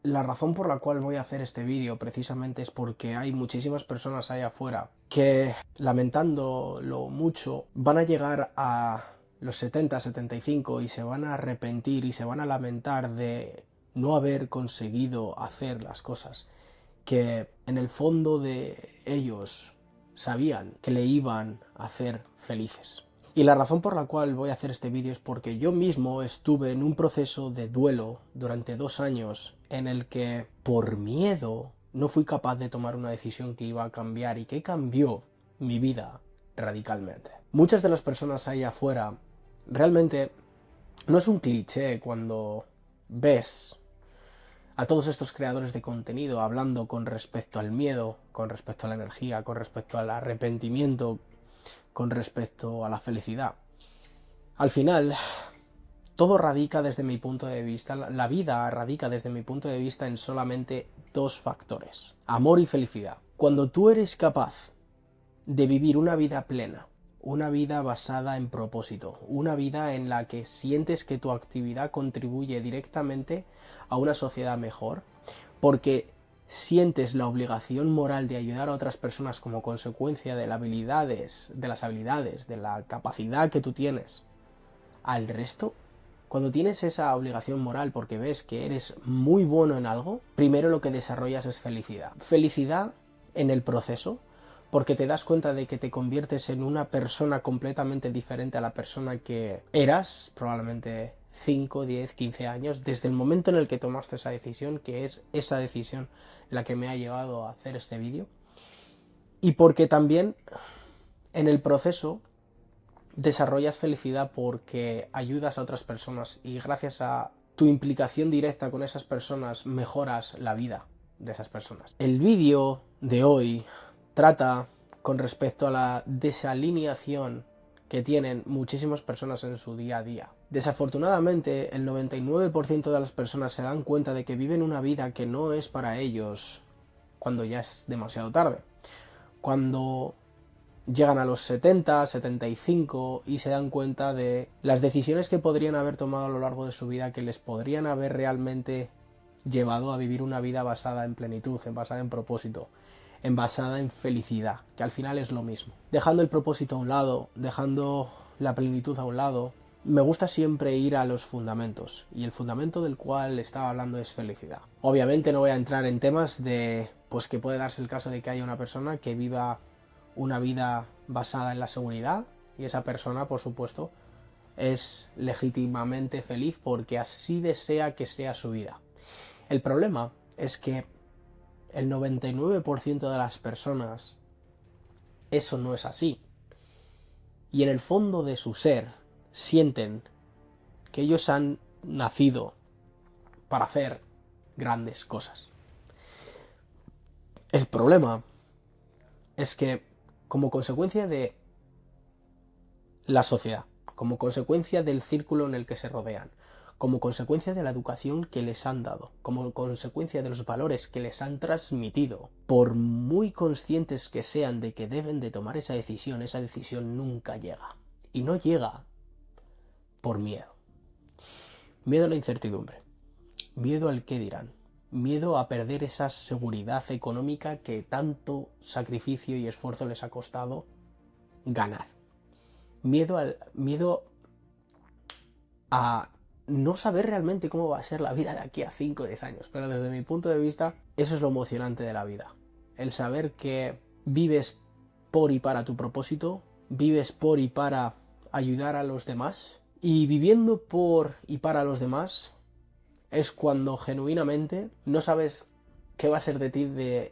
La razón por la cual voy a hacer este vídeo precisamente es porque hay muchísimas personas ahí afuera que, lamentándolo mucho, van a llegar a los 70, 75 y se van a arrepentir y se van a lamentar de no haber conseguido hacer las cosas que en el fondo de ellos sabían que le iban a hacer felices. Y la razón por la cual voy a hacer este vídeo es porque yo mismo estuve en un proceso de duelo durante 2 años en el que, por miedo, no fui capaz de tomar una decisión que iba a cambiar y que cambió mi vida radicalmente. Muchas de las personas ahí afuera, realmente no es un cliché cuando ves a todos estos creadores de contenido hablando con respecto al miedo, con respecto a la energía, con respecto al arrepentimiento, con respecto a la felicidad. Al final, todo radica desde mi punto de vista, la vida radica desde mi punto de vista en solamente dos factores: amor y felicidad. Cuando tú eres capaz de vivir una vida plena, una vida basada en propósito, una vida en la que sientes que tu actividad contribuye directamente a una sociedad mejor, porque sientes la obligación moral de ayudar a otras personas como consecuencia de las habilidades, de la capacidad que tú tienes al resto. Cuando tienes esa obligación moral porque ves que eres muy bueno en algo, primero lo que desarrollas es felicidad. Felicidad en el proceso, porque te das cuenta de que te conviertes en una persona completamente diferente a la persona que eras, probablemente 5, 10, 15 años, desde el momento en el que tomaste esa decisión, que es esa decisión la que me ha llevado a hacer este vídeo. Y porque también en el proceso desarrollas felicidad porque ayudas a otras personas y gracias a tu implicación directa con esas personas mejoras la vida de esas personas. El vídeo de hoy trata con respecto a la desalineación que tienen muchísimas personas en su día a día. Desafortunadamente, el 99% de las personas se dan cuenta de que viven una vida que no es para ellos cuando ya es demasiado tarde. Cuando llegan a los 70, 75 y se dan cuenta de las decisiones que podrían haber tomado a lo largo de su vida, que les podrían haber realmente llevado a vivir una vida basada en plenitud, basada en propósito, basada en felicidad, que al final es lo mismo. Dejando el propósito a un lado, dejando la plenitud a un lado, me gusta siempre ir a los fundamentos, y el fundamento del cual estaba hablando es felicidad. Obviamente no voy a entrar en temas de, pues que puede darse el caso de que haya una persona que viva una vida basada en la seguridad y esa persona, por supuesto, es legítimamente feliz porque así desea que sea su vida. El problema es que el 99% de las personas eso no es así. Y en el fondo de su ser sienten que ellos han nacido para hacer grandes cosas. El problema es que, como consecuencia de la sociedad, como consecuencia del círculo en el que se rodean, como consecuencia de la educación que les han dado, como consecuencia de los valores que les han transmitido, por muy conscientes que sean de que deben de tomar esa decisión nunca llega. Y no llega por miedo. Miedo a la incertidumbre, miedo al qué dirán, miedo a perder esa seguridad económica que tanto sacrificio y esfuerzo les ha costado ganar. Miedo a no saber realmente cómo va a ser la vida de aquí a 5 o 10 años. Pero desde mi punto de vista, eso es lo emocionante de la vida. El saber que vives por y para tu propósito, vives por y para ayudar a los demás. Y viviendo por y para los demás es cuando genuinamente no sabes qué va a ser de ti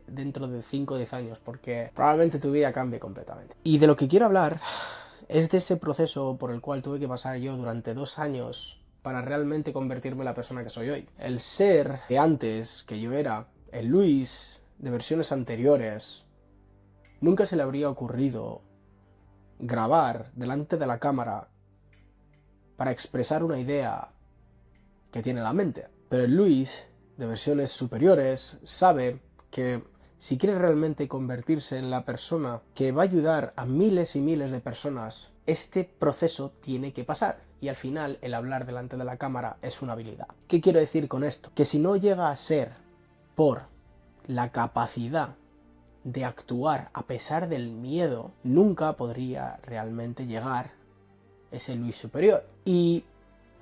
dentro de 5 o 10 años, porque probablemente tu vida cambie completamente. Y de lo que quiero hablar es de ese proceso por el cual tuve que pasar yo durante 2 años para realmente convertirme en la persona que soy hoy. El ser de antes, que yo era, el Luis de versiones anteriores, nunca se le habría ocurrido grabar delante de la cámara para expresar una idea que tiene en la mente. Pero el Luis de versiones superiores sabe que si quiere realmente convertirse en la persona que va a ayudar a miles y miles de personas, este proceso tiene que pasar. y al final el hablar delante de la cámara es una habilidad. ¿Qué quiero decir con esto? Que si no llega a ser por la capacidad de actuar a pesar del miedo, nunca podría realmente llegar ese Luis superior. Y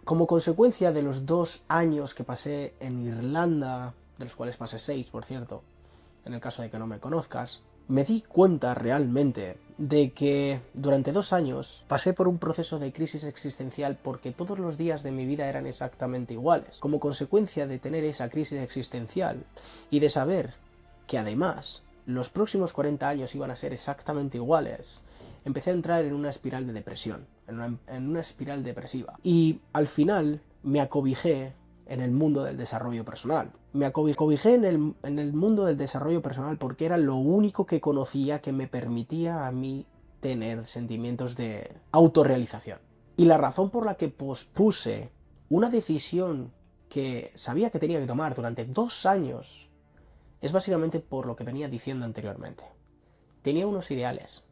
como consecuencia de los 2 años que pasé en Irlanda, de los cuales pasé 6, por cierto, en el caso de que no me conozcas, me di cuenta realmente de que durante 2 años pasé por un proceso de crisis existencial porque todos los días de mi vida eran exactamente iguales. Como consecuencia de tener esa crisis existencial y de saber que además los próximos 40 años iban a ser exactamente iguales, empecé a entrar en una espiral de depresión, en una espiral depresiva. Y al final me acobijé en el mundo del desarrollo personal. Me acobijé en el mundo del desarrollo personal porque era lo único que conocía que me permitía a mí tener sentimientos de autorrealización. Y la razón por la que pospuse una decisión que sabía que tenía que tomar durante 2 años es básicamente por lo que venía diciendo anteriormente. Tenía unos ideales,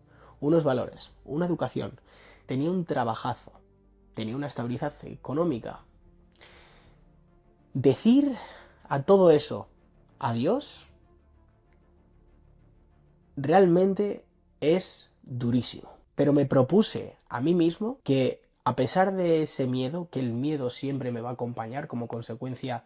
unos valores, una educación, tenía un trabajazo, tenía una estabilidad económica. Decir a todo eso adiós realmente es durísimo. Pero me propuse a mí mismo que, a pesar de ese miedo, que el miedo siempre me va a acompañar como consecuencia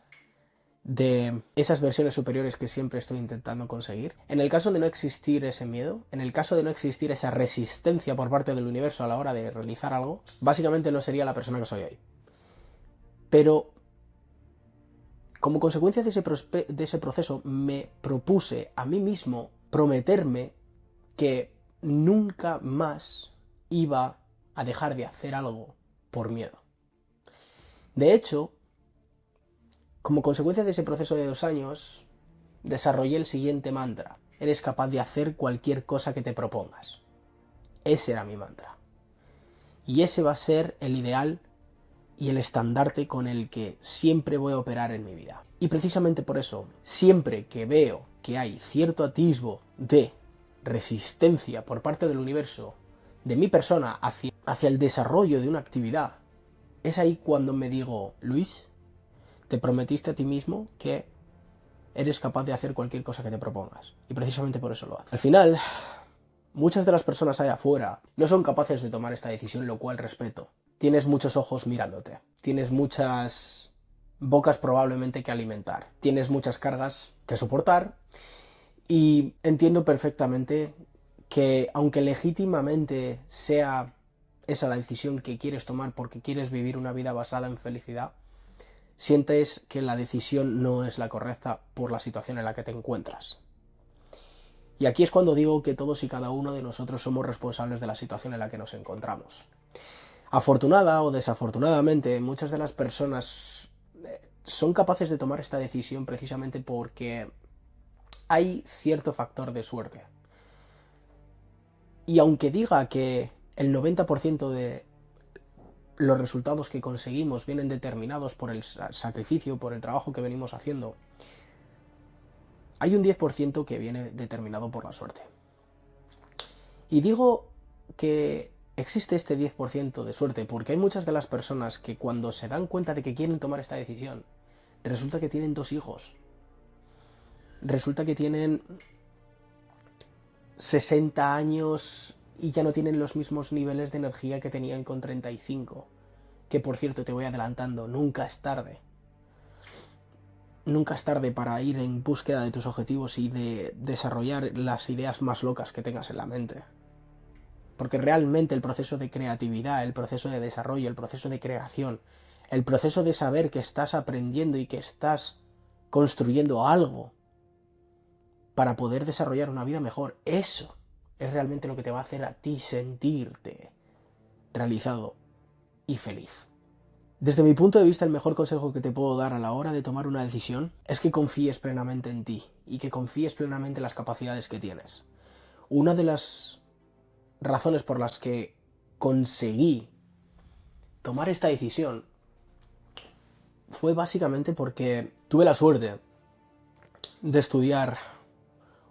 de esas versiones superiores que siempre estoy intentando conseguir. En el caso de no existir ese miedo, en el caso de no existir esa resistencia por parte del universo a la hora de realizar algo, básicamente no sería la persona que soy hoy. Pero como consecuencia de ese proceso me propuse a mí mismo prometerme que nunca más iba a dejar de hacer algo por miedo. De hecho, como consecuencia de ese proceso de 2 años, desarrollé el siguiente mantra. Eres capaz de hacer cualquier cosa que te propongas. Ese era mi mantra. Y ese va a ser el ideal y el estandarte con el que siempre voy a operar en mi vida. Y precisamente por eso, siempre que veo que hay cierto atisbo de resistencia por parte del universo, de mi persona, hacia el desarrollo de una actividad, es ahí cuando me digo, Luis, te prometiste a ti mismo que eres capaz de hacer cualquier cosa que te propongas. Y precisamente por eso lo haces. Al final, muchas de las personas allá afuera no son capaces de tomar esta decisión, lo cual respeto. Tienes muchos ojos mirándote. Tienes muchas bocas probablemente que alimentar. Tienes muchas cargas que soportar. Y entiendo perfectamente que, aunque legítimamente sea esa la decisión que quieres tomar porque quieres vivir una vida basada en felicidad, sientes que la decisión no es la correcta por la situación en la que te encuentras. Y aquí es cuando digo que todos y cada uno de nosotros somos responsables de la situación en la que nos encontramos. Afortunada o desafortunadamente, muchas de las personas son capaces de tomar esta decisión precisamente porque hay cierto factor de suerte. Y aunque diga que el 90% de los resultados que conseguimos vienen determinados por el sacrificio, por el trabajo que venimos haciendo, hay un 10% que viene determinado por la suerte. Y digo que existe este 10% de suerte porque hay muchas de las personas que, cuando se dan cuenta de que quieren tomar esta decisión, resulta que tienen 2 hijos. Resulta que tienen 60 años y ya no tienen los mismos niveles de energía que tenían con 35. Que, por cierto, te voy adelantando, nunca es tarde. Nunca es tarde para ir en búsqueda de tus objetivos y de desarrollar las ideas más locas que tengas en la mente. Porque realmente el proceso de creatividad, el proceso de desarrollo, el proceso de creación, el proceso de saber que estás aprendiendo y que estás construyendo algo para poder desarrollar una vida mejor, eso es realmente lo que te va a hacer a ti sentirte realizado y feliz. Desde mi punto de vista, el mejor consejo que te puedo dar a la hora de tomar una decisión es que confíes plenamente en ti y que confíes plenamente en las capacidades que tienes. Una de las razones por las que conseguí tomar esta decisión fue básicamente porque tuve la suerte de estudiar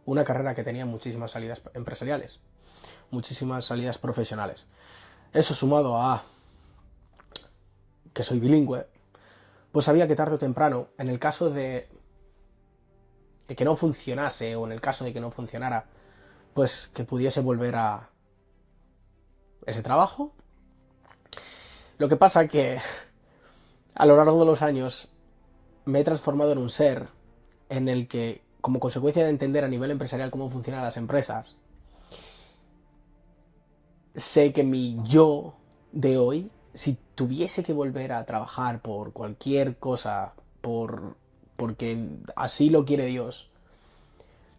una carrera que tenía muchísimas salidas empresariales, muchísimas salidas profesionales. Eso, sumado a que soy bilingüe, pues sabía que tarde o temprano, en el caso de que no funcionase, o en el caso de que no funcionara, pues que pudiese volver a ese trabajo. Lo que pasa que a lo largo de los años me he transformado en un ser en el que, como consecuencia de entender a nivel empresarial cómo funcionan las empresas, sé que mi yo de hoy, si tuviese que volver a trabajar por cualquier cosa, porque así lo quiere Dios,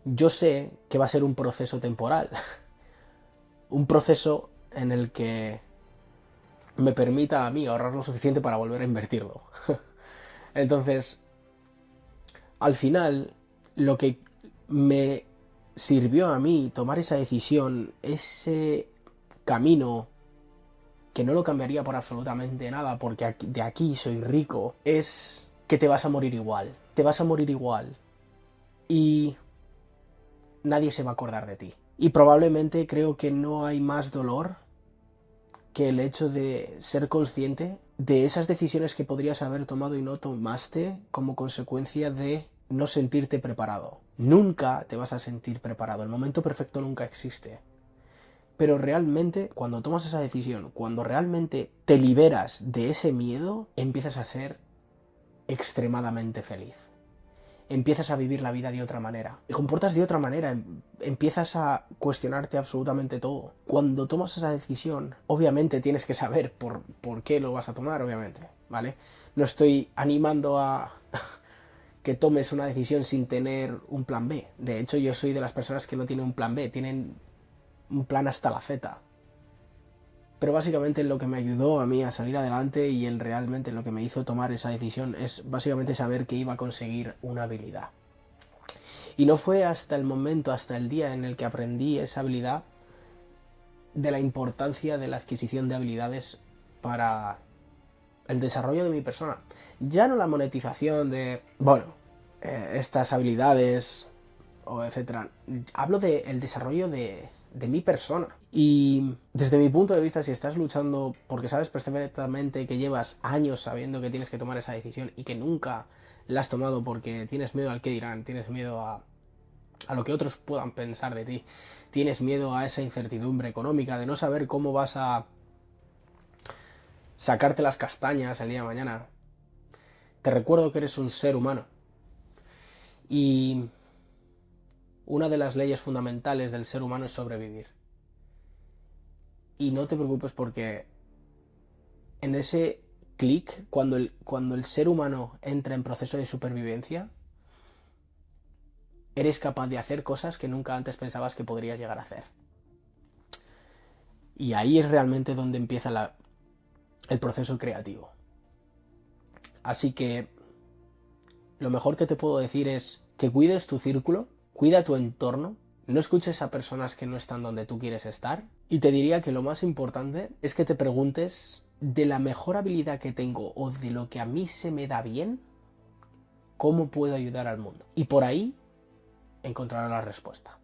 yo sé que va a ser un proceso temporal, un proceso en el que me permita a mí ahorrar lo suficiente para volver a invertirlo. Entonces, al final, lo que me sirvió a mí tomar esa decisión, ese camino que no lo cambiaría por absolutamente nada, porque de aquí soy rico, es que te vas a morir igual. Te vas a morir igual. Y nadie se va a acordar de ti. Y probablemente creo que no hay más dolor que el hecho de ser consciente de esas decisiones que podrías haber tomado y no tomaste como consecuencia de no sentirte preparado. Nunca te vas a sentir preparado. El momento perfecto nunca existe. Pero realmente, cuando tomas esa decisión, cuando realmente te liberas de ese miedo, empiezas a ser extremadamente feliz. Empiezas a vivir la vida de otra manera. Te comportas de otra manera. Empiezas a cuestionarte absolutamente todo. Cuando tomas esa decisión, obviamente tienes que saber por qué lo vas a tomar, obviamente, ¿vale? No estoy animando a que tomes una decisión sin tener un plan B. De hecho, yo soy de las personas que no tienen un plan B, tienen un plan hasta la Z. Pero básicamente lo que me ayudó a mí a salir adelante y realmente lo que me hizo tomar esa decisión es básicamente saber que iba a conseguir una habilidad. Y no fue hasta el momento, hasta el día en el que aprendí esa habilidad, de la importancia de la adquisición de habilidades para el desarrollo de mi persona. Ya no la monetización de, bueno, estas habilidades o etcétera. Hablo del desarrollo de mi persona. Y desde mi punto de vista, si estás luchando porque sabes perfectamente que llevas años sabiendo que tienes que tomar esa decisión y que nunca la has tomado porque tienes miedo al que dirán, tienes miedo a lo que otros puedan pensar de ti, tienes miedo a esa incertidumbre económica de no saber cómo vas a sacarte las castañas el día de mañana, te recuerdo que eres un ser humano. Y una de las leyes fundamentales del ser humano es sobrevivir. Y no te preocupes porque en ese clic, cuando el ser humano entra en proceso de supervivencia, eres capaz de hacer cosas que nunca antes pensabas que podrías llegar a hacer. Y ahí es realmente donde empieza el proceso creativo. Así que lo mejor que te puedo decir es que cuides tu círculo, cuida tu entorno, no escuches a personas que no están donde tú quieres estar. Y te diría que lo más importante es que te preguntes, de la mejor habilidad que tengo o de lo que a mí se me da bien, ¿cómo puedo ayudar al mundo? Y por ahí encontrarás la respuesta.